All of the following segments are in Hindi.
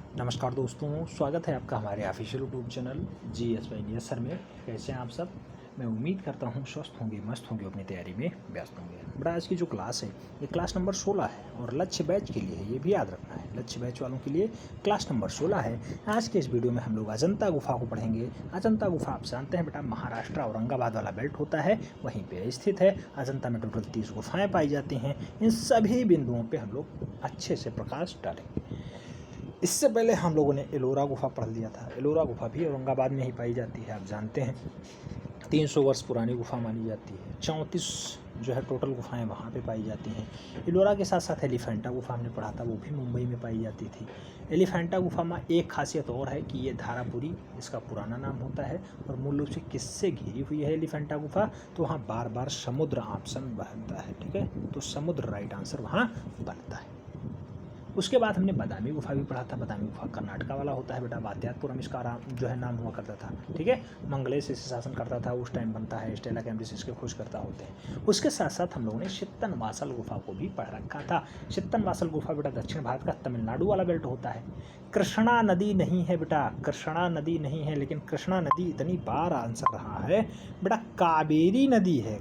नमस्कार दोस्तों, स्वागत है आपका हमारे official YouTube channel GS by Niyat sir में। कैसे हैं आप सब? मैं उम्मीद करता हूं स्वस्थ होंगे, मस्त होंगे, अपनी तैयारी में व्यस्त होंगे। बड़ा आज की जो क्लास है ये क्लास नंबर 16 है और लक्ष्य बैच के लिए है, ये भी याद रखना है। लक्ष्य बैच वालों के लिए क्लास नंबर 16 है। आज के इस वीडियो में हम लोग अजंता गुफा को पढ़ेंगे। अजंता गुफा आप जानते हैं बेटा, महाराष्ट्र औरंगाबाद वाला बेल्ट होता है, वहीं पर स्थित है। अजंता में टोटल 30 गुफाएँ पाई जाती हैं। इन सभी बिंदुओं पर हम लोग अच्छे से प्रकाश डालेंगे। इससे पहले हम लोगों ने एलोरा गुफा पढ़ लिया था। एलोरा गुफा भी औरंगाबाद में ही पाई जाती है, आप जानते हैं। 300 वर्ष पुरानी गुफा मानी जाती है। 34 जो है टोटल गुफाएं वहाँ पे पाई जाती हैं। एलोरा के साथ साथ एलिफेंटा गुफा हमने पढ़ा था, वो भी मुंबई में पाई जाती थी। एलिफेंटा गुफा में एक खासियत और है कि ये धारापुरी इसका पुराना नाम होता है और मूल रूप से किससे घिरी हुई है एलिफेंटा गुफा, तो वहाँ बार बार समुद्र ऑप्शन बनता है। ठीक है, तो समुद्र राइट आंसर वहाँ बनता है। उसके बाद हमने बादामी गुफा भी पढ़ा था। बादामी गुफा कर्नाटका वाला होता है बेटा। वात्यातपुरम इसका जो है नाम हुआ करता था। ठीक है, मंगलेश इसे शासन करता था, उस टाइम बनता है। स्टेला कैम्ब्रिज इसके खोज करता होते हैं। उसके साथ साथ हम लोगों ने चित्तनवासल गुफा को भी पढ़ रखा था। चित्तनवासल गुफा बेटा दक्षिण भारत का तमिलनाडु वाला बेल्ट होता है। कृष्णा नदी नहीं है बेटा, कृष्णा नदी नहीं है, लेकिन कृष्णा नदी इतनी बार आंसर रहा है बेटा, कावेरी नदी है।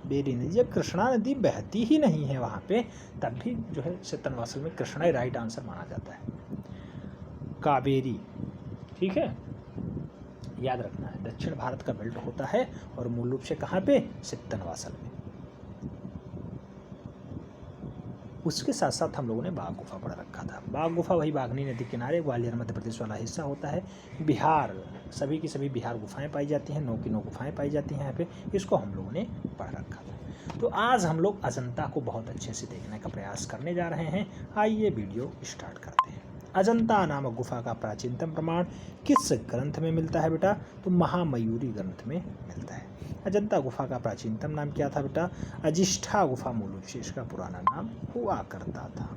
बेरी नदी, जब कृष्णा नदी बहती ही नहीं है वहाँ पे, तब भी जो है चित्तनवासल में कृष्णा ही राइट आंसर माना जाता है, कावेरी। ठीक है, याद रखना है। दक्षिण भारत का बेल्ट होता है और मूल रूप से कहाँ पे? चित्तनवासल में। उसके साथ साथ हम लोगों ने बाघ गुफा पढ़ रखा था। बाघ गुफा वही बाघनी नदी किनारे ग्वालियर मध्य प्रदेश वाला हिस्सा होता है। बिहार, सभी की सभी बिहार गुफाएं पाई जाती हैं। 9 की 9 गुफाएं पाई जाती हैं यहाँ पे। इसको हम लोगों ने पढ़ रखा था। तो आज हम लोग अजंता को बहुत अच्छे से देखने का प्रयास करने जा रहे हैं। आइए वीडियो स्टार्ट करते हैं। अजंता नामक गुफा का प्राचीनतम प्रमाण किस ग्रंथ में मिलता है बेटा? तो महामयूरी ग्रंथ में मिलता है। अजंता गुफा का प्राचीनतम नाम क्या था बेटा? अजिष्ठा गुफा मूल रूप से इसका पुराना नाम हुआ करता था।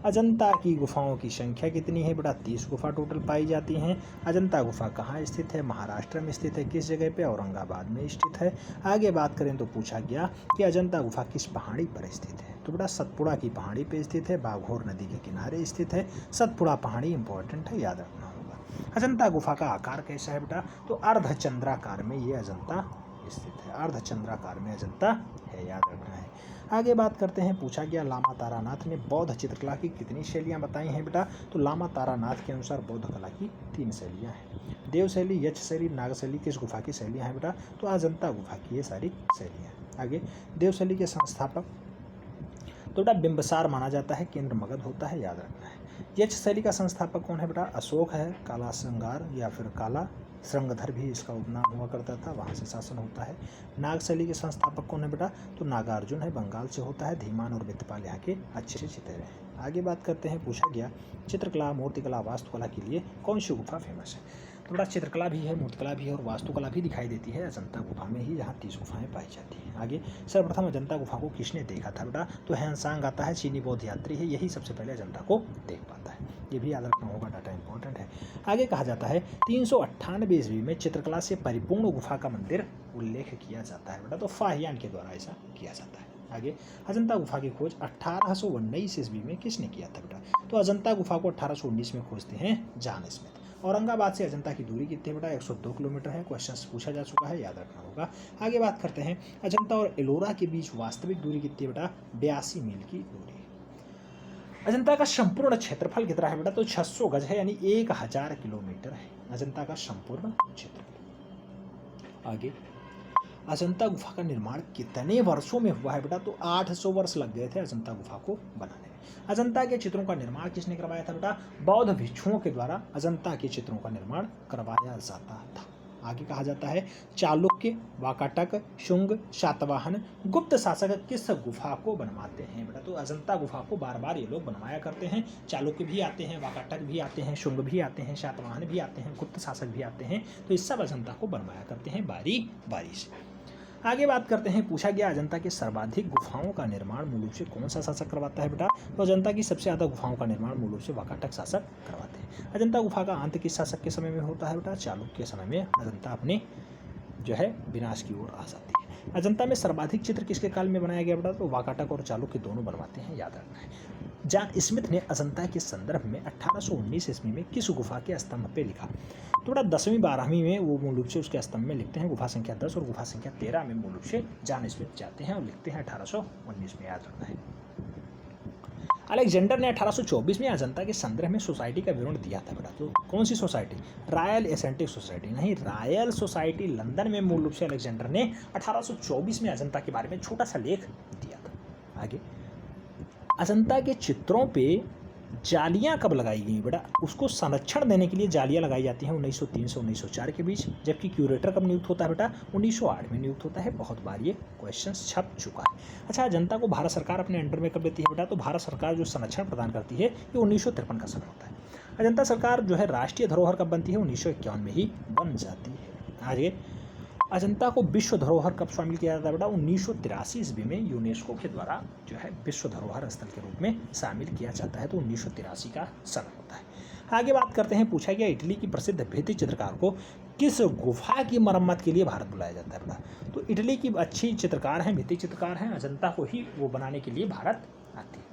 अजंता की गुफाओं की संख्या कितनी है बेटा? 30 गुफा टोटल पाई जाती हैं। अजंता गुफा कहाँ स्थित है? महाराष्ट्र में स्थित है। किस जगह पे? औरंगाबाद में स्थित है। आगे बात करें तो पूछा गया कि अजंता गुफा किस पहाड़ी पर स्थित है? तो बेटा सतपुड़ा की पहाड़ी पे स्थित है, बाघोर नदी के किनारे स्थित है। सतपुड़ा पहाड़ी इंपॉर्टेंट है, याद रखना होगा। अजंता गुफा का आकार कैसा है बेटा? तो अर्धचंद्राकार में ये अजंता स्थित है। अर्धचंद्राकार में अजंता है, याद रखना है। आगे बात करते हैं। पूछा गया लामा तारानाथ ने बौद्ध चित्रकला की कितनी शैलियाँ बताई हैं बेटा? तो लामा तारानाथ के अनुसार बौद्ध कला की 3 शैलियाँ हैं। देव शैली, यक्ष शैली, नाग शैली किस गुफा की शैलियाँ हैं बेटा? तो अजंता गुफा की ये सारी शैलियाँ। आगे देव शैली के संस्थापक तो बेटा बिंबसार माना जाता है, केंद्र मगध होता है, याद रखना है। यक्ष शैली का संस्थापक कौन है बेटा? अशोक है। काला श्रृंगार या फिर काला श्रृंगधर भी इसका उपनाम हुआ करता था, वहाँ से शासन होता है। नाग शैली के संस्थापक कौन है बेटा? तो नागार्जुन है, बंगाल से होता है। धीमान और वित्तपाल यहाँ के अच्छे चित्रे हैं। आगे बात करते हैं। पूछा गया चित्रकला, मूर्तिकला, वास्तुकला के लिए कौन सी गुफा फेमस है? तो बेटा चित्रकला भी है, मूर्तिकला भी है और वास्तुकला भी दिखाई देती है अजंता गुफा में ही, जहाँ 30 गुफाएं पाई जाती हैं। आगे सर्वप्रथम अजंता गुफा को किसने देखा था बेटा? तो ह्वेनसांग आता है, चीनी बौद्ध यात्री है, यही सबसे पहले अजंता को देख पाता है। ये भी याद रखना होगा, डाटा इंपॉर्टेंट है। आगे कहा जाता है 398 ईस्वी में चित्रकला से परिपूर्ण गुफा का मंदिर उल्लेख किया जाता है बेटा, तो फाहियान के द्वारा ऐसा किया जाता है। आगे अजंता गुफा की खोज 1819 ईस्वी में किसने किया था बेटा? तो अजंता गुफा को 1819 में खोजते हैं जॉन स्मिथ। औरंगाबाद से अजंता की दूरी कितनी बेटा? 102 किलोमीटर है। क्वेश्चन पूछा जा चुका है, याद रखना होगा। आगे बात करते हैं। अजंता और एलोरा के बीच वास्तविक दूरी कितनी बेटा? 82 मील की दूरी। अजंता का संपूर्ण क्षेत्रफल कितना है बेटा? तो 600 गज है, यानी 1000 किलोमीटर है अजंता का संपूर्ण क्षेत्रफल। आगे अजंता गुफा का निर्माण कितने वर्षों में हुआ है बेटा? तो 800 वर्ष लग गए थे अजंता गुफा को बनाने में। अजंता के चित्रों का निर्माण किसने करवाया था बेटा? बौद्ध भिक्षुओं के द्वारा अजंता के चित्रों का निर्माण करवाया जाता था। आगे कहा जाता है चालुक्य, वाकाटक, शुंग, शातवाहन, गुप्त शासक किस गुफा को बनवाते हैं बेटा? तो अजंता गुफा को बार बार ये लोग बनवाया करते हैं। चालुक्य भी आते हैं, वाकाटक भी आते हैं, शुंग भी आते हैं, शातवाहन भी आते हैं, गुप्त शासक भी आते हैं। तो इस सब अजंता को बनवाया करते हैं बारी बारी से। आगे बात करते हैं। पूछा गया अजंता के सर्वाधिक गुफाओं का निर्माण मूल रूप से कौन सा शासक करवाता है बेटा? तो अजंता की सबसे ज़्यादा गुफाओं का निर्माण मूल रूप से वाकाटक शासक करवाते हैं। अजंता गुफा का अंत किस शासक के समय में होता है बेटा? चालुक्य के समय में अजंता अपने जो है विनाश की ओर आ जाती है। अजंता में सर्वाधिक चित्र किसके काल में बनाया गया बेटा? तो वाकाटक और चालुक्य दोनों बनवाते हैं, याद रखना है। जॉन स्मिथ ने अजंता के संदर्भ में 1819 ईस्वी में किस गुफा के स्तंभ पे लिखा? तो बेटा 10वीं 12वीं में वो मूल रूप से उसके स्तंभ में लिखते हैं गुफा संख्या 10 और गुफा संख्या 13 में मूल रूप से जॉन स्मिथ जाते हैं और लिखते हैं 1819 में, याद रखना है। अलेक्जेंडर ने 1824 में अजंता के संदर्भ में सोसाइटी का विवरण दिया था बेटा। तो कौन सी सोसाइटी? रॉयल एसेंटिक सोसाइटी नहीं, रॉयल सोसाइटी लंदन में मूल रूप से अलेक्जेंडर ने 1824 में अजंता के बारे में छोटा सा लेख दिया था। आगे, अजंता के चित्रों पे जालियां कब लगाई गई बेटा? उसको संरक्षण देने के लिए जालियां लगाई जाती हैं 1903 से 1904 के बीच। जबकि क्यूरेटर कब नियुक्त होता है बेटा? 1908 में नियुक्त होता है। बहुत बार ये क्वेश्चन छप चुका है। अच्छा, अजंता को भारत सरकार अपने अंडर में कब लेती है बेटा? तो भारत सरकार जो संरक्षण प्रदान करती है ये 1953 का समय होता है। अजंता सरकार जो है राष्ट्रीय धरोहर कब बनती है? 1951 में ही बन जाती है। आगे, अजंता को विश्व धरोहर कब शामिल किया जाता है बेटा? 1983 ईस्वी में यूनेस्को के द्वारा जो है विश्व धरोहर स्थल के रूप में शामिल किया जाता है। तो 1983 का समय होता है। आगे बात करते हैं, पूछा गया इटली की प्रसिद्ध भित्ति चित्रकार को किस गुफा की मरम्मत के लिए भारत बुलाया जाता है बेटा? तो इटली की अच्छी चित्रकार हैं, भित्ति चित्रकार हैं, अजंता को ही वो बनाने के लिए भारत आती है।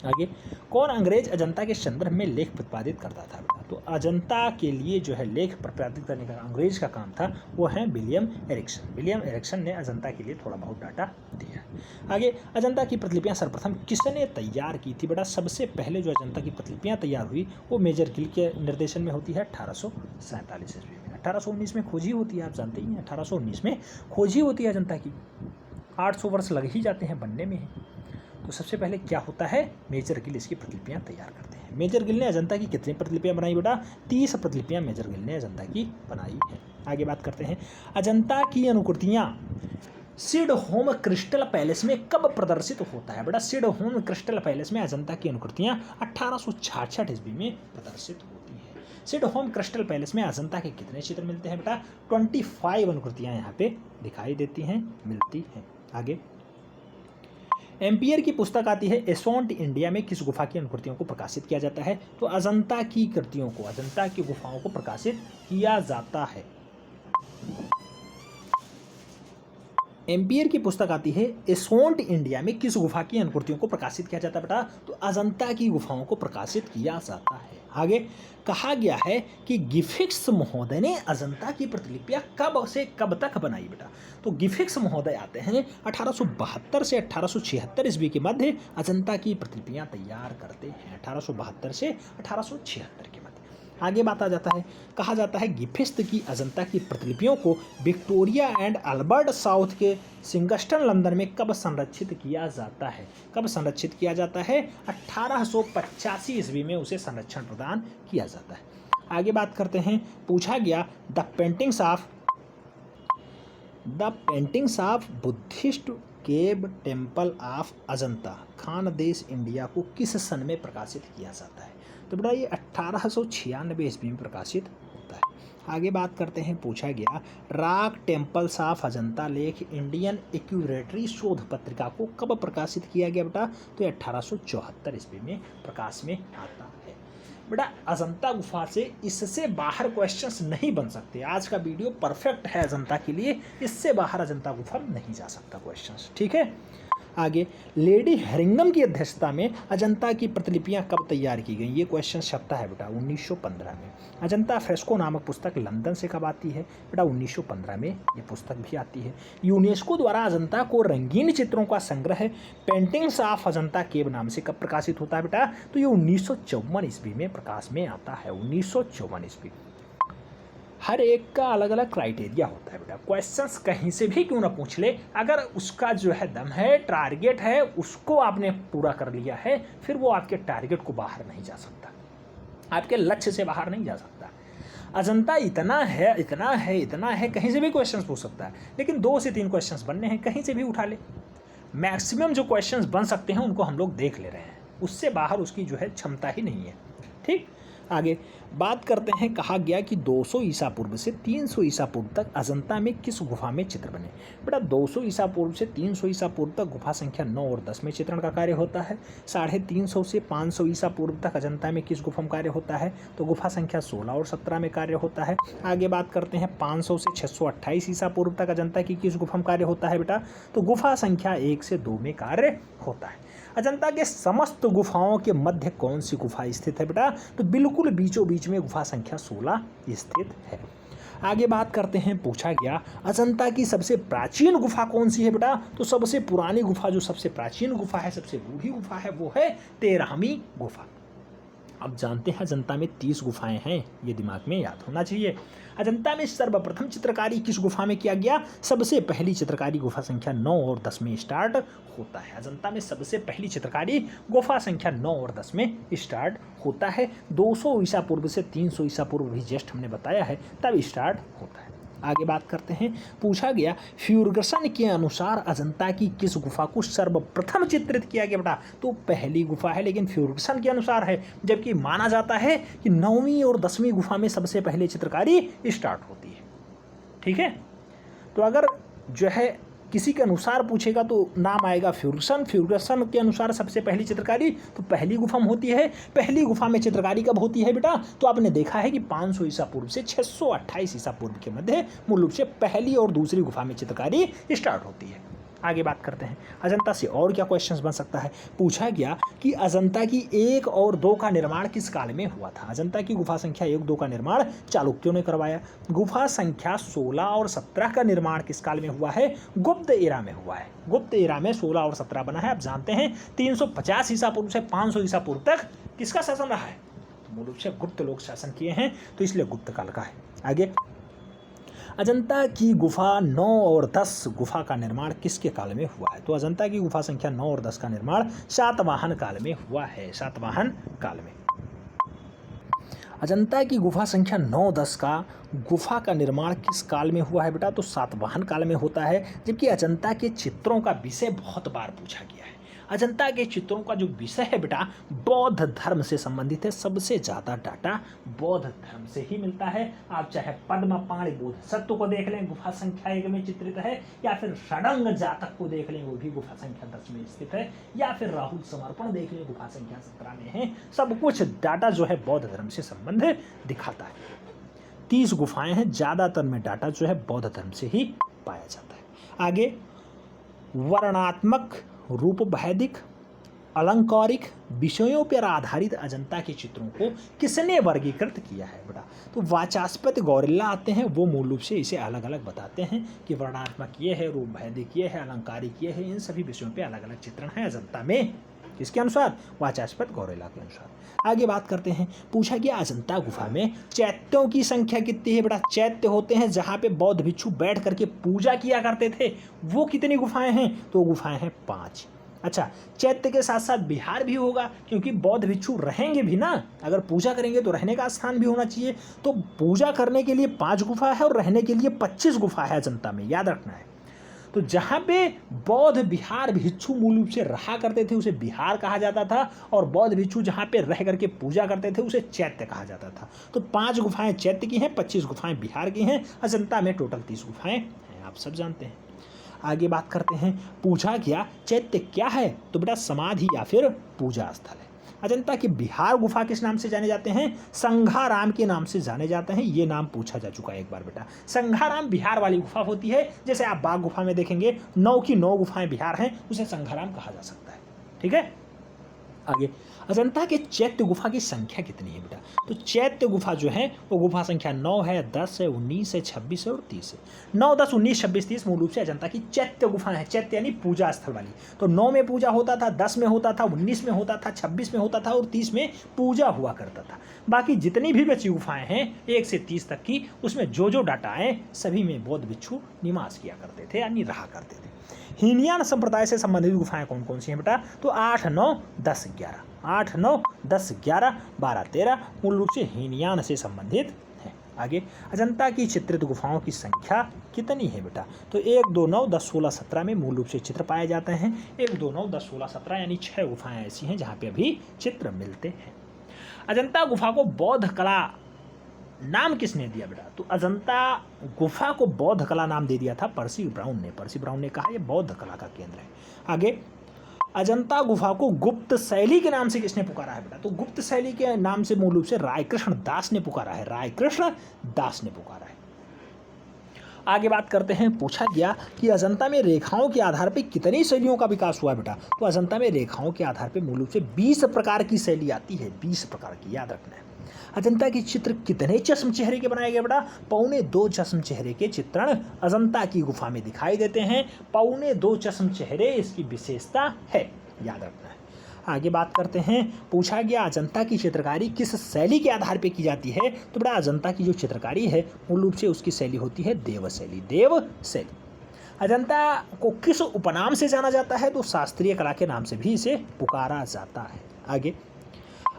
आगे, कौन अंग्रेज अजंता के संदर्भ में लेख प्रतिपादित करता था बेटा? तो अजंता के लिए जो है लेख प्रतिपादित करने का अंग्रेज का काम था, वो है विलियम एरिक्सन। विलियम एरिक्सन ने अजंता के लिए थोड़ा बहुत डाटा दिया है। आगे, अजंता की प्रतिलिपियां सर्वप्रथम किसने तैयार की थी बेटा? सबसे पहले जो अजंता की प्रतिलिपियां तैयार हुई वो मेजर गिल के निर्देशन में होती है 1847 ईस्वी में। 1819 में खोजी होती है, आप जानते ही हैं 1819 में खोजी होती है अजंता की। 800 वर्ष लग ही जाते हैं बनने में। तो सबसे पहले क्या होता है? मेजर गिल इसकी प्रतिलिपियां तैयार करते हैं। मेजर गिल ने अजंता की कितनी प्रतिलिपियां बनाई बेटा? 30 प्रतिलिपियां मेजर गिल ने अजंता की बनाई है। आगे बात करते हैं, अजंता की अनुकृतियां सिडहोम क्रिस्टल पैलेस में कब प्रदर्शित होता है बेटा? सिडहोम क्रिस्टल पैलेस में अजंता की अनुकृतियां 1866 ईस्वी में प्रदर्शित होती है। सिडहोम क्रिस्टल पैलेस में अजंता के कितने चित्र मिलते हैं बेटा? 25 अनुकृतियां यहाँ पे दिखाई देती हैं, मिलती हैं। आगे, एम्पियर की पुस्तक आती है एसोंट इंडिया में किस गुफा की अनुकृतियों को प्रकाशित किया जाता है? तो अजंता की कृतियों को, अजंता की गुफाओं को प्रकाशित किया जाता है। एम्पियर की पुस्तक आती है एसोंट इंडिया में किस गुफा की अनुकृतियों को प्रकाशित किया जाता है बेटा? तो अजंता की गुफाओं को प्रकाशित किया जाता है। आगे, कहा गया है कि गिफिक्स महोदय ने अजंता की प्रतिलिपियां कब से कब तक बनाई बेटा? तो गिफिक्स महोदय आते हैं 1872 से 1876 ईस्वी के मध्य अजंता की प्रतिलिपियां तैयार करते हैं। 1872 से 1876 के मध्य। आगे बात आ जाता है, कहा जाता है गिफिस्ट की अजंता की प्रतिलिपियों को विक्टोरिया एंड अल्बर्ट साउथ के सिंगस्टन लंदन में कब संरक्षित किया जाता है? कब संरक्षित किया जाता है? 1885 ईस्वी में उसे संरक्षण प्रदान किया जाता है। आगे बात करते हैं, पूछा गया the paintings of Buddhist cave temple of Ajanta Khandesh India को किस सन में प्रकाशित किया जाता है? तो बेटा ये 1896 ईस्वी में प्रकाशित होता है। आगे बात करते हैं, पूछा गया रॉक टेम्पल्स ऑफ अजंता लेख इंडियन एक्यूरेटरी शोध पत्रिका को कब प्रकाशित किया गया बेटा? तो ये 1874 ईस्वी में प्रकाश में आता है। बेटा अजंता गुफा से इससे बाहर क्वेश्चंस नहीं बन सकते। आज का वीडियो परफेक्ट है अजंता के लिए, इससे बाहर अजंता गुफा नहीं जा सकता क्वेश्चंस, ठीक है। आगे, लेडी हेरिंगम की अध्यक्षता में अजंता की प्रतिलिपियां कब तैयार की गई? ये क्वेश्चन छपता है बेटा 1915 में। अजंता फ्रेस्को नामक पुस्तक लंदन से कब आती है? बेटा 1915 में ये पुस्तक भी आती है। यूनेस्को द्वारा अजंता को रंगीन चित्रों का संग्रह पेंटिंग्स ऑफ अजंता केव नाम से कब प्रकाशित होता है बेटा? तो ये 1954 ईस्वी में प्रकाश में आता है। 1954 ईस्वी। हर एक का अलग अलग क्राइटेरिया होता है बेटा। क्वेश्चंस कहीं से भी क्यों ना पूछ ले, अगर उसका जो है दम है, टारगेट है, उसको आपने पूरा कर लिया है, फिर वो आपके टारगेट को बाहर नहीं जा सकता, आपके लक्ष्य से बाहर नहीं जा सकता। अजंता इतना है, इतना है, इतना है, कहीं से भी क्वेश्चंस पूछ सकता है, लेकिन 2 से 3 क्वेश्चंस बनने हैं, कहीं से भी उठा ले। मैक्सिमम जो क्वेश्चंस बन सकते हैं उनको हम लोग देख ले रहे हैं, उससे बाहर उसकी जो है क्षमता ही नहीं है। ठीक। आगे बात करते हैं, कहा गया कि 200 ईसा पूर्व से 300 ईसा पूर्व तक अजंता में किस गुफा में चित्र बने। बेटा 200 ईसा पूर्व से 300 ईसा पूर्व तक गुफा संख्या 9 और 10 में चित्रण का कार्य होता है। 350 से 500 ईसा पूर्व तक अजंता में किस गुफा में कार्य होता है, तो गुफा संख्या 16 और 17 में कार्य होता है। आगे बात करते हैं 500 से 628 ईसा पूर्व तक अजंता की किस गुफा में कार्य होता है बेटा, तो गुफा संख्या 1 से 2 में कार्य होता है। अजंता के समस्त गुफाओं के मध्य कौन सी गुफा स्थित है बेटा, तो बिल्कुल बीचों बीच में गुफा संख्या 16 स्थित है। आगे बात करते हैं, पूछा गया अजंता की सबसे प्राचीन गुफा कौन सी है बेटा, तो सबसे पुरानी गुफा, जो सबसे प्राचीन गुफा है, सबसे बूढ़ी गुफा है, वो है 13वीं गुफा। अब जानते हैं अजंता में 30 गुफाएं हैं, ये दिमाग में याद होना चाहिए। अजंता में सर्वप्रथम चित्रकारी किस गुफा में किया गया, सबसे पहली चित्रकारी गुफा संख्या 9 और 10 में स्टार्ट होता है। अजंता में सबसे पहली चित्रकारी गुफा संख्या 9 और 10 में स्टार्ट होता है। 200 ईसा पूर्व से 300 ईसा पूर्व भी जस्ट हमने बताया है, तब स्टार्ट होता है। आगे बात करते हैं, पूछा गया फ्यूर्गसन के अनुसार अजंता की किस गुफा को सर्वप्रथम चित्रित किया गया बेटा, तो पहली गुफा है, लेकिन फ्यूर्गसन के अनुसार है, जबकि माना जाता है कि 9वीं और 10वीं गुफा में सबसे पहले चित्रकारी स्टार्ट होती है। ठीक है, तो अगर जो है किसी के अनुसार पूछेगा तो नाम आएगा फ्यूर्गसन। फ्यूर्गसन के अनुसार सबसे पहली चित्रकारी तो पहली गुफा में होती है। पहली गुफा में चित्रकारी कब होती है बेटा, तो आपने देखा है कि 500 ईसा पूर्व से 628 ईसा पूर्व के मध्य मूल रूप से पहली और दूसरी गुफा में चित्रकारी स्टार्ट होती है। आगे बात करते हैं, अजंता से और क्या क्वेश्चंस बन सकता है। पूछा गया कि अजंता की 1 और 2 का निर्माण किस काल में हुआ था। अजंता की गुफा संख्या 1, 2 का निर्माण चालुक्यों ने करवाया। गुफा संख्या 16 और 17 का निर्माण किस काल में हुआ है, गुप्त एरा में हुआ है। गुप्त एरा में 16 और 17 बना है। आप जानते हैं 350 ईसा पूर्व से 500 ईसा पूर्व तक किसका शासन रहा है, तो मूल रूप से गुप्त लोग शासन किए हैं, तो इसलिए गुप्त काल का है। आगे अजंता की गुफा 9 और 10 गुफा का निर्माण किसके काल में हुआ है, तो अजंता की गुफा संख्या 9 और 10 का निर्माण सातवाहन काल में हुआ है। सातवाहन काल में अजंता की गुफा संख्या 9, 10 का गुफा का निर्माण किस काल में हुआ है बेटा, तो सातवाहन काल में होता है। जबकि अजंता के चित्रों का विषय बहुत बार पूछा गया है। अजंता के चित्रों का जो विषय है बेटा बौद्ध धर्म से संबंधित है। सबसे ज़्यादा डाटा बौद्ध धर्म से ही मिलता है। आप चाहे पद्मपाणि बोधिसत्व को देख लें, गुफा संख्या 1 में चित्रित है, या फिर षडंग जातक को देख लें, वो भी गुफा संख्या 10 में स्थित है, या फिर राहुल समर्पण देख लें, गुफा संख्या 17 में है। सब कुछ डाटा जो है बौद्ध धर्म से संबंध दिखाता है। 30 गुफाएं हैं, ज़्यादातर में डाटा जो है बौद्ध धर्म से ही पाया जाता है। आगे वर्णात्मक, रूप वैदिक, अलंकारिक विषयों पर आधारित अजंता के चित्रों को किसने वर्गीकृत किया है बेटा, तो वाचास्पत गौरिल्ला आते हैं, वो मूल रूप से इसे अलग अलग बताते हैं कि वर्णात्मक ये है, रूप वैदिक ये है, अलंकारिक ये है। इन सभी विषयों पे अलग अलग चित्रण है अजंता में, किसके अनुसार, वाचास्पत गौरिल्ला के अनुसार। आगे बात करते हैं, पूछा गया अजंता गुफा में चैत्यों की संख्या कितनी है बेटा। चैत्य होते हैं जहाँ पे बौद्ध भिक्षु बैठ करके पूजा किया करते थे, वो कितनी गुफाएं हैं, तो गुफाएं हैं 5। अच्छा, चैत्य के साथ साथ विहार भी होगा, क्योंकि बौद्ध भिक्षु रहेंगे भी ना, अगर पूजा करेंगे तो रहने का स्थान भी होना चाहिए। तो पूजा करने के लिए 5 गुफा है और रहने के लिए 25 गुफा है अजंता में, याद रखना है। तो जहाँ पे बौद्ध विहार भिक्षु मूल रूप से रहा करते थे उसे विहार कहा जाता था, और बौद्ध भिक्षु जहाँ पे रह करके पूजा करते थे उसे चैत्य कहा जाता था। तो 5 गुफाएं चैत्य की हैं, 25 गुफाएं बिहार की हैं। अजंता में टोटल 30 गुफाएं हैं, आप सब जानते हैं। आगे बात करते हैं, पूछा गया चैत्य क्या है, तो बेटा समाधि या फिर पूजा स्थल है। अजंता के बिहार गुफा किस नाम से जाने जाते हैं, संघाराम के नाम से जाने जाते हैं। ये नाम पूछा जा चुका है एक बार बेटा। संघाराम बिहार वाली गुफा होती है, जैसे आप बाघ गुफा में देखेंगे 9 की 9 गुफाएं बिहार हैं, उसे संघाराम कहा जा सकता है। ठीक है, आगे अजंता के चैत्य गुफा की संख्या कितनी है बेटा, तो चैत्य गुफा जो है वो गुफा संख्या 9 है, 10 है, 19 है, 26 है और 30 है। 9, 10, 19, 26, 30 मूल रूप से अजंता की चैत्य गुफा है। चैत्य यानी पूजा स्थल वाली। तो 9 में पूजा होता था, 10 में होता था, 19 में होता था, 26 में होता था और 30 में पूजा हुआ करता था। बाकी जितनी भी बची गुफाएं हैं 1 से 30 तक की, उसमें जो डाटा आए सभी में बौद्ध भिक्षु निवास किया करते थे, यानी रहा करते थे। हीनयान संप्रदाय से संबंधित गुफाएं कौन कौन सी हैं बेटा, तो 8, 9, 10, 11, 8, 9, 10, 11, 12, 13 मूल रूप से हीनयान से संबंधित है। आगे अजंता की चित्रित गुफाओं की संख्या कितनी है बेटा, तो 1, 2, 9, 10, 16, 17 में मूल रूप से चित्र पाए जाते हैं। 1, 2, 9, 10, 16, 17 यानी 6 गुफाएं ऐसी हैं जहाँ पे अभी चित्र मिलते हैं। अजंता गुफा को बौद्ध कला नाम किसने दिया बेटा? तो अजंता गुफा को बौद्ध कला नाम दे दिया था पर्सी ब्राउन ने। पर्सी ब्राउन ने कहा यह बौद्ध कला का केंद्र है। आगे, अजंता गुफा को गुप्त शैली के नाम से किसने पुकारा है बेटा? तो गुप्त शैली के नाम से मूल रूप से रायकृष्ण दास ने पुकारा है। रायकृष्ण दास ने पुकारा है। आगे बात करते हैं, पूछा गया कि अजंता में रेखाओं के आधार पर कितनी शैलियों का विकास हुआ बेटा? तो अजंता में रेखाओं के आधार पर मूल रूप से 20 प्रकार की शैली आती है। 20 प्रकार की, याद रखना है। अजंता के चित्र कितने चश्म चेहरे के बनाए गए बेटा? 2.25 चश्म चेहरे के चित्रण अजंता की गुफा में दिखाई देते हैं। 2.25 चश्म चेहरे इसकी विशेषता है, याद रखना है। आगे बात करते हैं, पूछा गया अजंता की चित्रकारी किस शैली के आधार पर की जाती है? तो बेटा अजंता की जो चित्रकारी है मूल रूप से उसकी शैली होती है देव शैली। देव शैली। अजंता को किस उपनाम से जाना जाता है? तो शास्त्रीय कला के नाम से भी इसे पुकारा जाता है। आगे,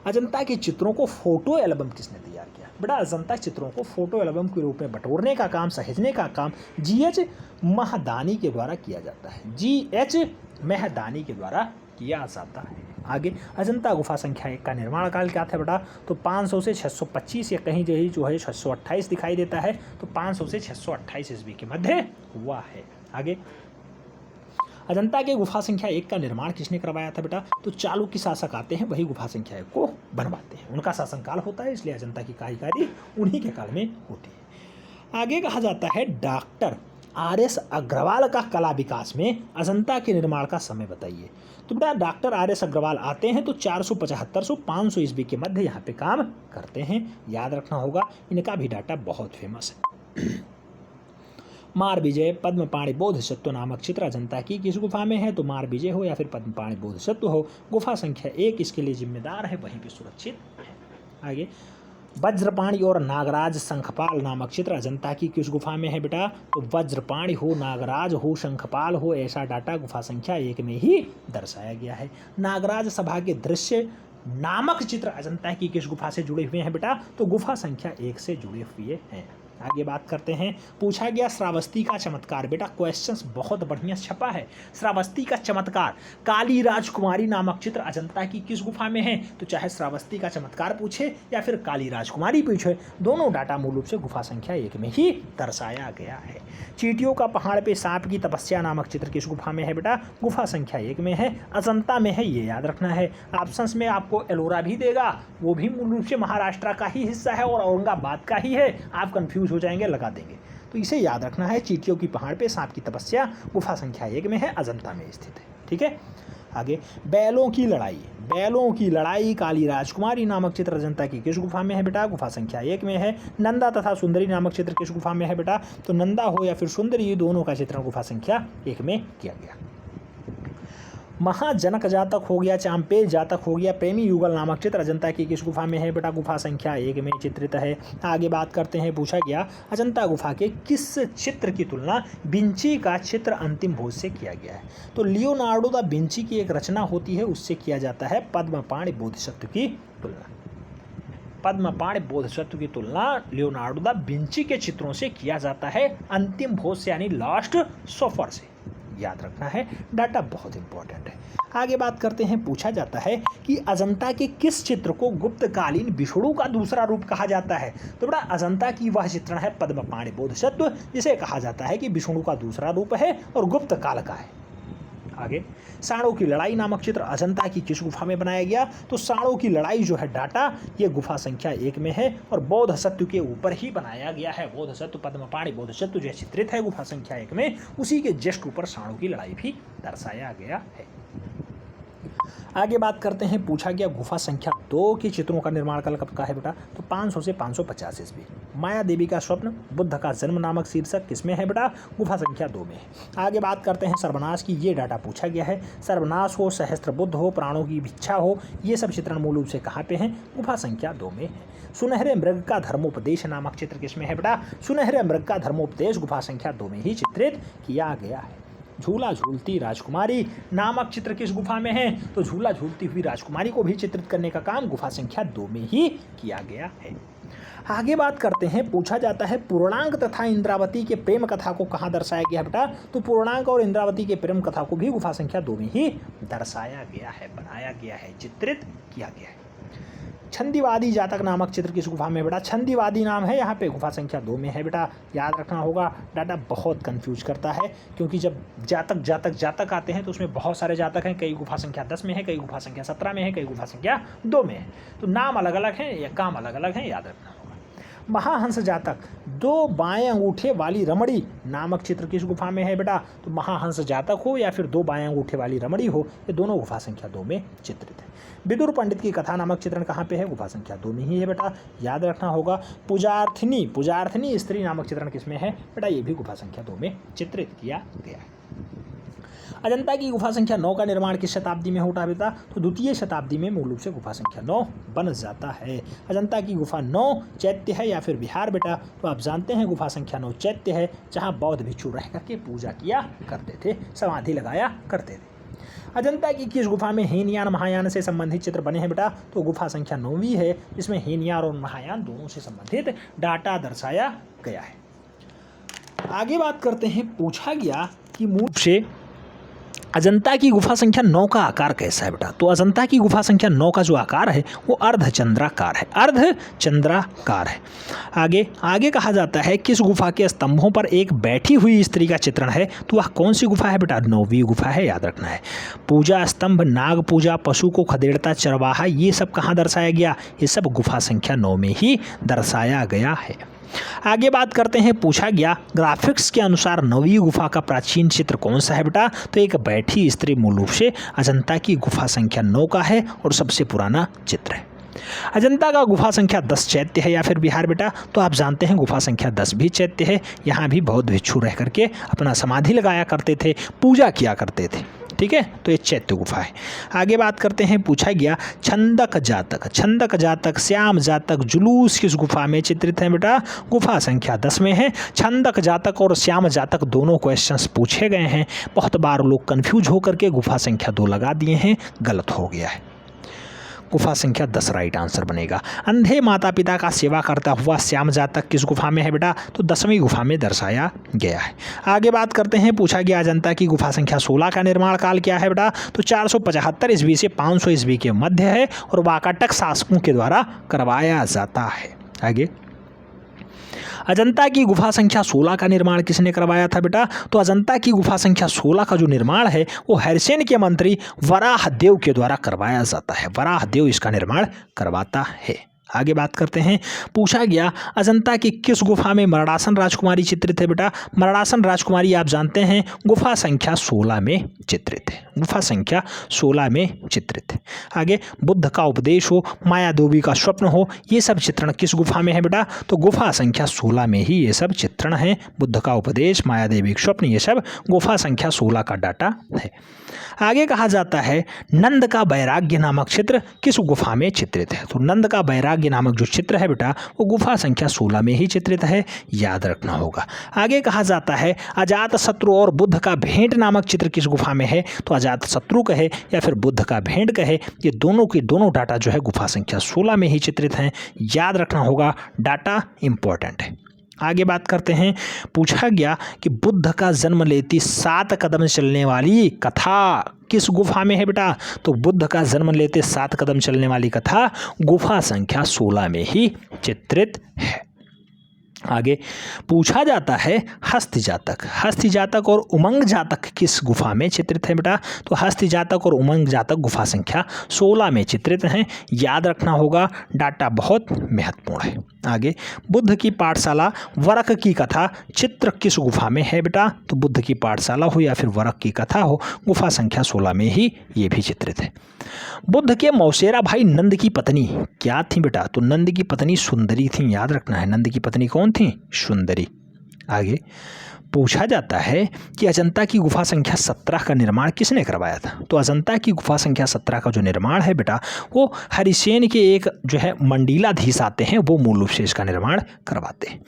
अजंता के चित्रों को फोटो एल्बम किसने तैयार किया? बेटा अजंता चित्रों को फोटो एल्बम के रूप में बटोरने का काम, सहेजने का काम GH महदानी के द्वारा किया जाता है। GH महदानी के द्वारा किया जाता है। आगे, अजंता गुफा संख्या 1 का निर्माण काल क्या था बेटा? तो 500 से 625 या कहीं जही जो है 628 दिखाई देता है। तो 500 से 628 ईस्वी के मध्य हुआ है। आगे, अजंता के गुफा संख्या 1 का निर्माण किसने करवाया था बेटा? तो चालुक्य शासक आते हैं, वही गुफा संख्या 1 को बनवाते हैं। उनका शासनकाल होता है, इसलिए अजंता की कार्यकारी उन्हीं के काल में होती है। आगे कहा जाता है डॉक्टर RS अग्रवाल का कला विकास में अजंता के निर्माण का समय बताइए। तो बेटा डॉक्टर RS अग्रवाल आते हैं तो 475 से 500 ईस्वी के मध्य यहाँ पे काम करते हैं, याद रखना होगा। इनका भी डाटा बहुत फेमस है। मारविजय पद्मपाणि बोधिसत्व नामक चित्र अजंता की किस गुफा में है? तो मारविजय हो या फिर पद्मपाणि बोधिसत्व हो, गुफा संख्या 1 इसके लिए जिम्मेदार है, वहीं पे सुरक्षित है। आगे, वज्रपाणि और नागराज शंखपाल नामक चित्र अजंता की किस गुफा में है बेटा? तो वज्रपाणि हो, नागराज हो, शंखपाल हो, ऐसा डाटा गुफा संख्या 1 में ही दर्शाया गया है। नागराज सभा के दृश्य नामक चित्र अजंता की किस गुफा से जुड़े हुए हैं बेटा? तो गुफा संख्या 1 से जुड़े हुए हैं। आगे बात करते हैं, पूछा गया श्रावस्ती का चमत्कार। बेटा क्वेश्चंस बहुत बढ़िया छपा है। श्रावस्ती का चमत्कार, काली राजकुमारी नामक चित्र अजंता की किस गुफा में है? तो चाहे श्रावस्ती का चमत्कार पूछे या फिर काली राजकुमारी पूछे, दोनों डाटा मूल रूप से गुफा संख्या 1 में ही दर्शाया गया है। चींटियों का पहाड़ पे सांप की तपस्या नामक चित्र किस गुफा में है बेटा? गुफा संख्या 1 में है, अजंता में है, ये याद रखना है। ऑप्शंस में आपको एलोरा भी देगा, वो भी मूल रूप से महाराष्ट्र का ही हिस्सा है और औरंगाबाद का ही है। आप कंफ्यूज हो जाएंगे, लगा देंगे, तो इसे याद रखना है। चींटियों की पहाड़ पे सांप की तपस्या गुफा संख्या 1 में है, अजंता में स्थित है। ठीक है। आगे, बैलों की लड़ाई। बैलों की लड़ाई काली राजकुमारी नामक चित्र अजंता की किस गुफा में है बेटा? गुफा संख्या 1 में है। नंदा तथा सुंदरी नामक चित्र किस गुफा में है बेटा? तो नंदा हो या फिर सुंदरी, दोनों का चित्रण गुफा संख्या 1 में किया गया। महाजनक जातक हो गया, चांपेल जातक हो गया, प्रेमी युगल नामक चित्र अजंता की किस गुफा में है बेटा? गुफा संख्या 1 में चित्रित है। आगे बात करते हैं, पूछा गया अजंता गुफा के किस चित्र की तुलना विंची का चित्र अंतिम भोज से किया गया है? तो लियोनार्डो दा विंची की एक रचना होती है, उससे किया जाता है पद्मपाणि बोधिसत्व की तुलना। पद्मपाणि बोधिसत्व की तुलना लियोनार्डो दा विंची के चित्रों से किया जाता है अंतिम भोज से, यानी लास्ट सफर से, याद रखना है। डाटा बहुत इंपॉर्टेंट है। आगे बात करते हैं, पूछा जाता है कि अजंता के किस चित्र को गुप्तकालीन विष्णु का दूसरा रूप कहा जाता है? तो बड़ा अजंता की वह चित्रण है पद्मपाणि बोधिसत्व, जिसे कहा जाता है कि विष्णु का दूसरा रूप है और गुप्त काल का है। आगे, साणों की लड़ाई नामक चित्र अजंता की किस गुफा में बनाया गया? तो साणों की लड़ाई जो है डाटा, ये गुफा संख्या 1 में है और बोधिसत्व के ऊपर ही बनाया गया है। बोधिसत्व, पद्मपाणि बोधिसत्व जो चित्रित है गुफा संख्या 1 में, उसी के जस्ट ऊपर साणों की लड़ाई भी दर्शाया गया है। आगे बात करते हैं, पूछा गया गुफा संख्या 2 के चित्रों का निर्माण काल कब का है बेटा? तो 500 से 550 ईस्वी। माया देवी का स्वप्न, बुद्ध का जन्म नामक शीर्षक किसमें है बेटा? गुफा संख्या 2 में है। आगे बात करते हैं सर्वनाश की, ये डाटा पूछा गया है। सर्वनाश हो, सहस्त्र बुद्ध हो, प्राणों की भिक्षा हो, ये सब चित्रण मूल रूप से कहाँ पे हैं? गुफा संख्या 2 में है। सुनहरे मृग का धर्मोपदेश नामक चित्र किसमें है बेटा? सुनहरे मृग का धर्मोपदेश गुफा संख्या 2 में ही चित्रित किया गया है। झूला झूलती राजकुमारी नामक चित्र किस गुफा में है? तो झूला झूलती हुई राजकुमारी को भी चित्रित करने का काम गुफा संख्या 2 में ही किया गया है। आगे बात करते हैं, पूछा जाता है पूर्णांक तथा इंद्रावती के प्रेम कथा को कहाँ दर्शाया गया बेटा? तो पूर्णांक और इंद्रावती के प्रेम कथा को भी गुफा संख्या 2 में ही दर्शाया गया है, बनाया गया है, चित्रित किया गया है। छंदीवादी जातक नामक चित्र किस गुफा में है बेटा? छंदीवादी नाम है, यहाँ पे गुफा संख्या 2 में है बेटा, याद रखना होगा। डाटा बहुत कंफ्यूज करता है क्योंकि जब जातक आते हैं तो उसमें बहुत सारे जातक हैं, कई गुफा संख्या 10 में है, कई गुफा संख्या 17 में है, कई गुफा संख्या 2 में है, तो नाम अलग अलग हैं या काम अलग अलग हैं, याद रखना होगा। महाहंस जातक 2 बाएं अंगूठे वाली रमणी नामक चित्र किस गुफा में है बेटा? तो महाहंस जातक हो या फिर 2 बाएं अंगूठे वाली रमणी हो, ये दोनों गुफा संख्या 2 में चित्रित है। विदुर पंडित की कथा नामक चित्रण कहाँ पे है? गुफा संख्या 2 में ही है बेटा, याद रखना होगा। पुजार्थिनी स्त्री नामक चित्रण किसमें है बेटा? ये भी गुफा संख्या 2 में चित्रित किया गया है। अजंता की गुफा संख्या 9 का निर्माण किस शताब्दी में होता है बेटा? तो द्वितीय शताब्दी में मूल रूप से गुफा संख्या 9 बन जाता है। अजंता की गुफा 9 चैत्य है या फिर विहार बेटा? तो आप जानते हैं गुफा संख्या 9 चैत्य है, जहाँ बौद्ध भिक्षु रह करके पूजा किया करते थे, समाधि लगाया करते थे। अजंता की किस गुफा में हीनयान महायान से संबंधित चित्र बने हैं बेटा? तो गुफा संख्या 9वीं है, इसमें हीनयान और महायान दोनों से संबंधित डाटा दर्शाया गया है। आगे बात करते हैं, पूछा गया कि मूल से अजंता की गुफा संख्या 9 का आकार कैसा है बेटा? तो अजंता की गुफा संख्या 9 का जो आकार है वो अर्धचंद्राकार है, आगे कहा जाता है किस गुफा के स्तंभों पर एक बैठी हुई स्त्री का चित्रण है? तो वह कौन सी गुफा है बेटा? 9वीं गुफा है, याद रखना है। पूजा स्तंभ, नाग पूजा, पशु को खदेड़ता चरवाहा, ये सब कहाँ दर्शाया गया? ये सब गुफा संख्या 9 में ही दर्शाया गया है। आगे बात करते हैं, पूछा गया ग्राफिक्स के अनुसार 9वीं गुफा का प्राचीन चित्र कौन सा है बेटा? तो एक बैठी स्त्री मूल रूप से अजंता की गुफा संख्या 9 का है और सबसे पुराना चित्र है। अजंता का गुफा संख्या 10 चैत्य है या फिर विहार बेटा? तो आप जानते हैं गुफा संख्या 10 भी चैत्य है, यहाँ भी बौद्ध भिक्षु रह करके अपना समाधि लगाया करते थे, पूजा किया करते थे, ठीक है, तो ये चैत्य गुफा है। आगे बात करते हैं, पूछा गया छंदक जातक, श्याम जातक, जुलूस किस गुफा में चित्रित है बेटा? गुफा संख्या 10 में है। छंदक जातक और श्याम जातक दोनों क्वेश्चंस पूछे गए हैं, बहुत बार लोग कंफ्यूज होकर के गुफा संख्या 2 लगा दिए हैं, गलत हो गया है। गुफा संख्या 10 राइट आंसर बनेगा। अंधे माता पिता का सेवा करता हुआ श्याम जातक किस गुफा में है बेटा? तो 10वीं गुफा में दर्शाया गया है। आगे बात करते हैं, पूछा गया अजंता की गुफा संख्या 16 का निर्माण काल क्या है बेटा? तो 475 ईस्वी से 500 ईस्वी के मध्य है और वाकाटक शासकों के द्वारा करवाया जाता है। आगे, अजंता की गुफा संख्या 16 का निर्माण किसने करवाया था बेटा? तो अजंता की गुफा संख्या 16 का जो निर्माण है वो हरिसेन के मंत्री वराहदेव के द्वारा करवाया जाता है। वराहदेव इसका निर्माण करवाता है। आगे बात करते हैं, पूछा गया अजंता की किस गुफा में मरणासन राजकुमारी चित्रित है बेटा? मरणासन राजकुमारी आप जानते हैं गुफा संख्या 16 में चित्रित है, गुफा संख्या 16 में चित्रित है। आगे, बुद्ध का उपदेश हो, माया देवी का स्वप्न हो, ये सब चित्रण किस गुफा में है बेटा? तो गुफा संख्या 16 में ही ये सब चित्रण है। बुद्ध का उपदेश, माया देवी का स्वप्न, ये सब गुफा संख्या 16 का डाटा है। आगे कहा जाता है नंद का वैराग्य नामक चित्र किस गुफा में चित्रित है? तो नंद का वैराग्य नामक जो चित्र है बेटा वो गुफा संख्या 16 में ही चित्रित है, याद रखना होगा। आगे कहा जाता है अजातशत्रु और बुद्ध का भेंट नामक चित्र किस गुफा में है? तो अजातशत्रु कहे या फिर बुद्ध का भेंट कहे, ये दोनों की दोनों डाटा जो है गुफा संख्या 16 में ही चित्रित हैं, याद रखना होगा, डाटा इंपॉर्टेंट है। आगे बात करते हैं, पूछा गया कि बुद्ध का जन्म लेती 7 कदम चलने वाली कथा किस गुफा में है बेटा? तो बुद्ध का जन्म लेते 7 कदम चलने वाली कथा गुफा संख्या 16 में ही चित्रित है। आगे पूछा जाता है हस्ति जातक और उमंग जातक किस गुफा में चित्रित है बेटा? तो हस्ति जातक और उमंग जातक गुफा संख्या 16 में चित्रित हैं, याद रखना होगा, डाटा बहुत महत्वपूर्ण है। आगे, बुद्ध की पाठशाला वरक की कथा चित्र किस गुफा में है बेटा? तो बुद्ध की पाठशाला हो या फिर वरक की कथा हो, गुफा संख्या 16 में ही ये भी चित्रित है। बुद्ध के मौसेरा भाई नंद की पत्नी क्या थी बेटा? तो नंद की पत्नी सुंदरी थी, याद रखना है, नंद की पत्नी कौन थी? सुंदरी। आगे पूछा जाता है कि अजंता की गुफा संख्या 17 का निर्माण किसने करवाया था? तो अजंता की गुफा संख्या 17 का जो निर्माण है बेटा वो हरिसेन के एक जो है मंडलाधीश आते हैं, वो मूल रूप से इसका निर्माण करवाते हैं।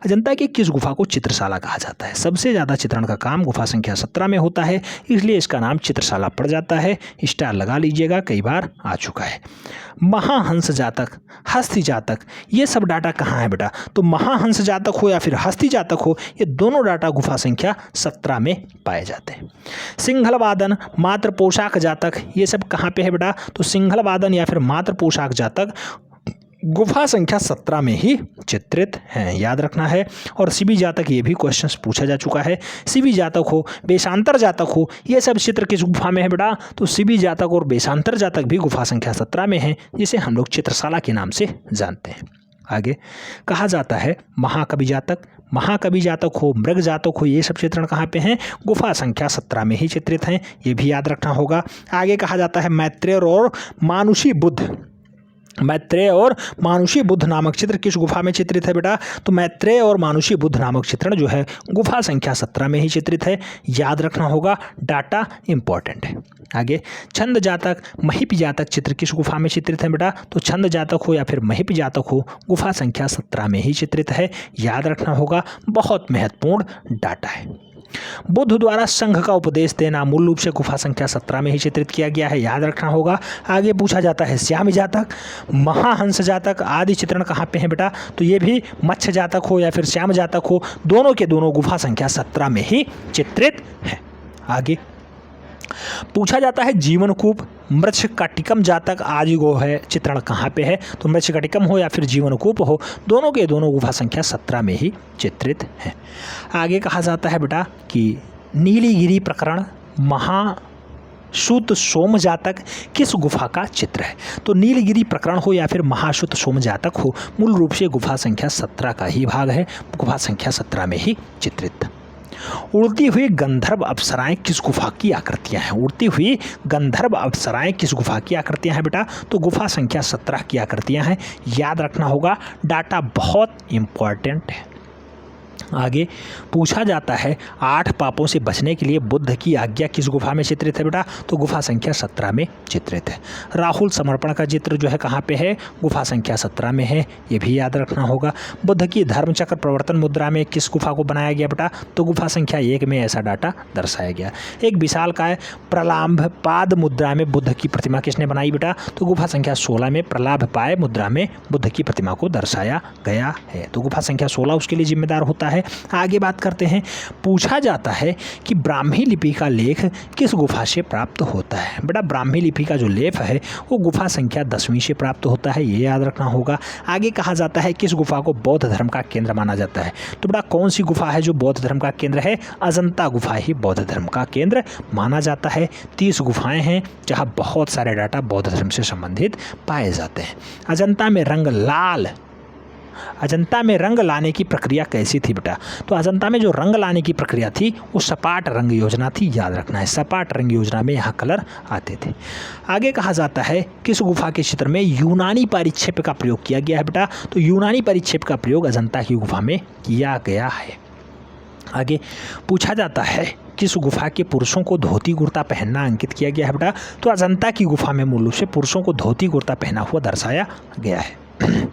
अजंता की किस गुफा को चित्रशाला कहा जाता है? सबसे ज़्यादा चित्रण का काम गुफा संख्या 17 में होता है, इसलिए इसका नाम चित्रशाला पड़ जाता है। स्टार लगा लीजिएगा, कई बार आ चुका है। महाहंस जातक, हस्ति जातक, ये सब डाटा कहाँ है बेटा? तो महाहंस जातक हो या फिर हस्ति जातक हो, ये दोनों डाटा गुफा संख्या 17 में पाए जाते हैं। सिंघल वादन, मात्र पोशाक जातक, ये सब कहाँ पे है बेटा? तो सिंघल वादन या फिर मात्र पोशाक जातक गुफा संख्या 17 में ही चित्रित हैं, याद रखना है। और सीबी जातक, ये भी क्वेश्चंस पूछा जा चुका है। सीबी जातक हो, बेशांतर जातक हो, ये सब चित्र किस गुफा में है बेटा? तो सीबी जातक और बेशांतर जातक भी गुफा संख्या 17 में है, जिसे हम लोग चित्रशाला के नाम से जानते हैं। आगे कहा जाता है महाकवि जातक, महाकवि जातक हो, मृग जातक हो, ये सब चित्रण कहाँ पे हैं? गुफा संख्या 17 में ही चित्रित हैं, ये भी याद रखना होगा। आगे कहा जाता है मैत्रेय और मानुषी बुद्ध, मैत्रेय और मानुषी बुद्ध नामक चित्र किस गुफा में चित्रित है बेटा? तो मैत्रेय और मानुषी बुद्ध नामक चित्रण जो है गुफा संख्या 17 में ही चित्रित है, याद रखना होगा, डाटा इंपॉर्टेंट है। आगे छंद जातक, महिप जातक चित्र किस गुफा में चित्रित है बेटा? तो छंद जातक हो या फिर महिप जातक हो, गुफा संख्या 17 में ही चित्रित है, याद रखना होगा, बहुत महत्वपूर्ण डाटा है। बुद्ध द्वारा संघ का उपदेश देना मूल रूप से गुफा संख्या 17 में ही चित्रित किया गया है, याद रखना होगा। आगे पूछा जाता है श्याम जातक, महाहंस जातक आदि चित्रण कहाँ पे हैं बेटा? तो ये भी मत्स्य जातक हो या फिर श्याम जातक हो, दोनों के दोनों गुफा संख्या 17 में ही चित्रित हैं। आगे पूछा जाता है जीवनकूप, मृच्छकटिकम जातक आदि गो है चित्रण कहाँ पे है? तो मृच्छकटिकम हो या फिर जीवनकूप हो, दोनों के दोनों गुफा संख्या 17 में ही चित्रित हैं। आगे कहा जाता है बेटा कि नीलगिरी प्रकरण महाश्रुत सोम जातक किस गुफा का चित्र है? तो नीलगिरी प्रकरण हो या फिर महाश्रुत सोम जातक हो, मूल रूप से गुफा संख्या 17 का ही भाग है, गुफा संख्या 17 में ही चित्रित। उड़ती हुई गंधर्व अप्सराएं किस गुफा की आकृतियां हैं? उड़ती हुई गंधर्व अप्सराएं किस गुफा की आकृतियां हैं बेटा? तो गुफा संख्या 17 की आकृतियां हैं, याद रखना होगा, डाटा बहुत इंपॉर्टेंट है। आगे पूछा जाता है 8 पापों से बचने के लिए बुद्ध की आज्ञा किस गुफा में चित्रित है बेटा? तो गुफा संख्या 17 में चित्रित है। राहुल समर्पण का चित्र जो है कहाँ पे है? गुफा संख्या 17 में है, ये भी याद रखना होगा। बुद्ध की धर्मचक्र प्रवर्तन मुद्रा में किस गुफा को बनाया गया बेटा? तो गुफा संख्या 1 में ऐसा डाटा दर्शाया गया। एक विशालकाय प्रलाभ पाद मुद्रा में बुद्ध की प्रतिमा किसने बनाई बेटा? तो गुफा संख्या 16 में प्रलाभ पाय मुद्रा में बुद्ध की प्रतिमा को दर्शाया गया है, तो गुफा संख्या 16 उसके लिए जिम्मेदार होता है। आगे बात करते हैं, पूछा जाता है कि ब्राह्मी लिपि का लेख किस गुफा से प्राप्त होता है? बेटा ब्राह्मी लिपि का जो लेख है वो गुफा संख्या 10वीं से प्राप्त होता है, ये याद रखना होगा। आगे कहा जाता है किस गुफा को बौद्ध धर्म का केंद्र माना जाता है? तो बेटा कौन सी गुफा है जो बौद्ध धर्म का केंद्र है? अजंता गुफा ही बौद्ध धर्म का केंद्र माना जाता है। 30 गुफाएं हैं जहाँ बहुत सारे डाटा बौद्ध धर्म से संबंधित पाए जाते हैं। अजंता में रंग लाने की प्रक्रिया कैसी थी बेटा? तो अजंता में जो रंग लाने की प्रक्रिया थी वो सपाट रंग योजना थी, याद रखना है, सपाट रंग योजना में यहाँ कलर आते थे। आगे कहा जाता है किस गुफा के चित्र में यूनानी परिक्षेप का प्रयोग किया गया है बेटा? तो यूनानी परिक्षेप का प्रयोग अजंता की गुफा में किया गया है। आगे पूछा जाता है किस गुफा के पुरुषों को धोती कुर्ता पहनना अंकित किया गया है बेटा? तो अजंता की गुफा में मूल रूप से पुरुषों को धोती कुर्ता पहना हुआ दर्शाया गया है।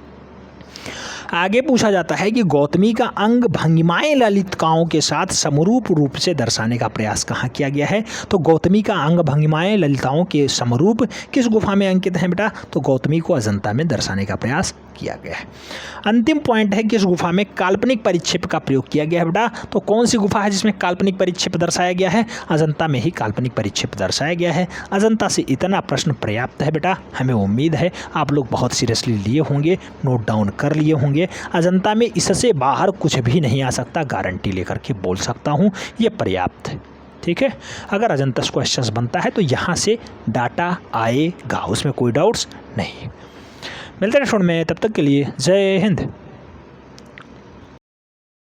आगे पूछा जाता है कि गौतमी का अंग भंगिमाएं ललितकाओं के साथ समरूप रूप से दर्शाने का प्रयास कहाँ किया गया है? तो गौतमी का अंग भंगिमाएं ललिताओं के समरूप किस गुफा में अंकित है बेटा? तो गौतमी को अजंता में दर्शाने का प्रयास किया गया है। अंतिम पॉइंट है किस गुफा में काल्पनिक परिक्षेप का प्रयोग किया गया है बेटा? तो कौन सी गुफा है जिसमें काल्पनिक परिक्षेप दर्शाया गया है? अजंता में ही काल्पनिक परिक्षेप दर्शाया गया है। अजंता से इतना प्रश्न पर्याप्त है बेटा, हमें उम्मीद है आप लोग बहुत सीरियसली लिए होंगे, नोट डाउन कर लिए होंगे। अजंता में इससे बाहर कुछ भी नहीं आ सकता, गारंटी लेकर के बोल सकता हूँ, ये पर्याप्त है। ठीक है, अगर अजंता क्वेश्चंस बनता है तो यहाँ से डाटा आएगा, उसमें कोई डाउट्स नहीं। मिलते हैं नेक्स्ट वीडियो में, तब तक के लिए जय हिंद।